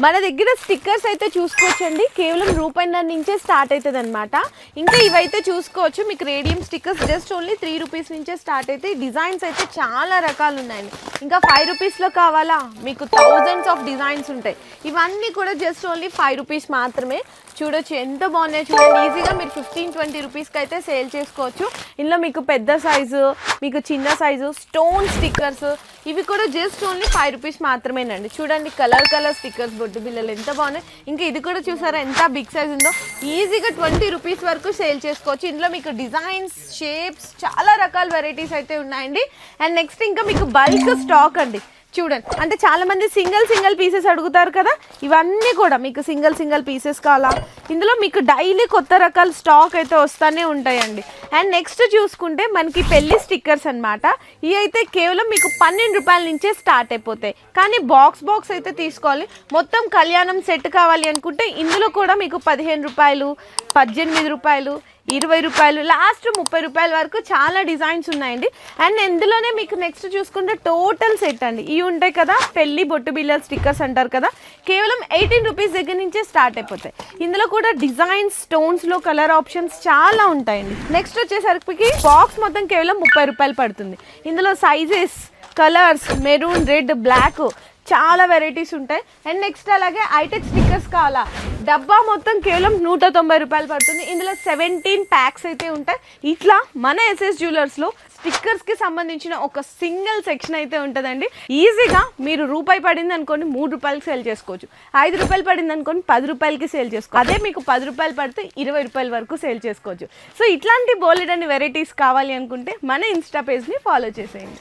మన దగ్గర స్టిక్కర్స్ అయితే చూసుకోవచ్చండి, కేవలం ₹1.5 నుంచే స్టార్ట్ అవుతుంది అనమాట. ఇంకా ఇవైతే చూసుకోవచ్చు, మీకు రేడియం స్టిక్కర్స్ జస్ట్ ఓన్లీ ₹3 నుంచే స్టార్ట్ అవుతాయి. డిజైన్స్ అయితే చాలా రకాలు ఉన్నాయండి. ఇంకా ₹5లో కావాలా, మీకు థౌజండ్స్ ఆఫ్ డిజైన్స్ ఉంటాయి. ఇవన్నీ కూడా జస్ట్ ఓన్లీ ₹5 మాత్రమే. చూడొచ్చు ఎంత బాగున్నాయో చూడండి. ఈజీగా మీరు 15-20 రూపీస్కి అయితే సేల్ చేసుకోవచ్చు. ఇందులో మీకు పెద్ద సైజు, మీకు చిన్న సైజు స్టోన్ స్టిక్కర్స్, ఇవి కూడా జస్ట్ ఓన్లీ ₹5 మాత్రమేనండి. చూడండి కలర్ స్టిక్కర్స్, బొట్టు బిల్లలు ఎంత బాగున్నాయి. ఇంకా ఇది కూడా చూసారా ఎంత బిగ్ సైజ్ ఉందో. ఈజీగా ₹20 వరకు సేల్ చేసుకోవచ్చు. ఇందులో మీకు డిజైన్స్, షేప్స్, చాలా రకాల వెరైటీస్ అయితే ఉన్నాయండి. అండ్ నెక్స్ట్ ఇంకా మీకు బల్క్ స్టాక్ అండి. చూడండి, అంటే చాలా మంది సింగిల్ పీసెస్ అడుగుతారు కదా, ఇవన్నీ కూడా మీకు సింగిల్ పీసెస్ కావాలా. ఇందులో మీకు డైలీ కొత్త రకాల స్టాక్ అయితే వస్తూనే ఉంటాయండి. అండ్ నెక్స్ట్ చూసుకుంటే మనకి పెళ్లి స్టిక్కర్స్ అనమాట. ఇవి అయితే కేవలం మీకు ₹12 నుంచే స్టార్ట్ అయిపోతాయి. కానీ బాక్స్ అయితే తీసుకోవాలి. మొత్తం కళ్యాణం సెట్ కావాలి అనుకుంటే ఇందులో కూడా మీకు ₹15, ₹18, ₹20, లాస్ట్ ₹30 వరకు చాలా డిజైన్స్ ఉన్నాయండి. అండ్ ఇందులోనే మీకు నెక్స్ట్ చూసుకుంటే టోటల్ సెట్ అండి. ఇవి ఉంటాయి కదా పెళ్లి బొట్టు బిల్లల స్టిక్కర్స్ అంటారు కదా, కేవలం ₹18 దగ్గర నుంచే స్టార్ట్ అయిపోతాయి. ఇందులో కూడా డిజైన్స్, స్టోన్స్లో కలర్ ఆప్షన్స్ చాలా ఉంటాయండి. నెక్స్ట్ వచ్చేసరికి బాక్స్ మొత్తం కేవలం ₹30 పడుతుంది. ఇందులో sizes, colours, maroon, red, black చాలా వెరైటీస్ ఉంటాయి. అండ్ నెక్స్ట్ అలాగే ఐటెక్ స్టిక్కర్స్ కావాలా, డబ్బా మొత్తం కేవలం ₹190 పడుతుంది. ఇందులో 17 ప్యాక్స్ అయితే ఉంటాయి. ఇట్లా మన ఎస్ఎస్ జ్యువెలర్స్లో స్టిక్కర్స్కి సంబంధించిన ఒక సింగిల్ సెక్షన్ అయితే ఉంటుందండి. ఈజీగా మీరు రూపాయి పడింది అనుకోండి ₹3 సేల్ చేసుకోవచ్చు, ₹5 పడింది అనుకోండి ₹10కి సేల్ చేసుకోవచ్చు. అదే మీకు ₹10 పడితే ₹20 వరకు సేల్ చేసుకోవచ్చు. సో ఇట్లాంటి బోలెడన్ని వెరైటీస్ కావాలి అనుకుంటే మన ఇన్స్టా పేజ్ని ఫాలో చేసేయండి.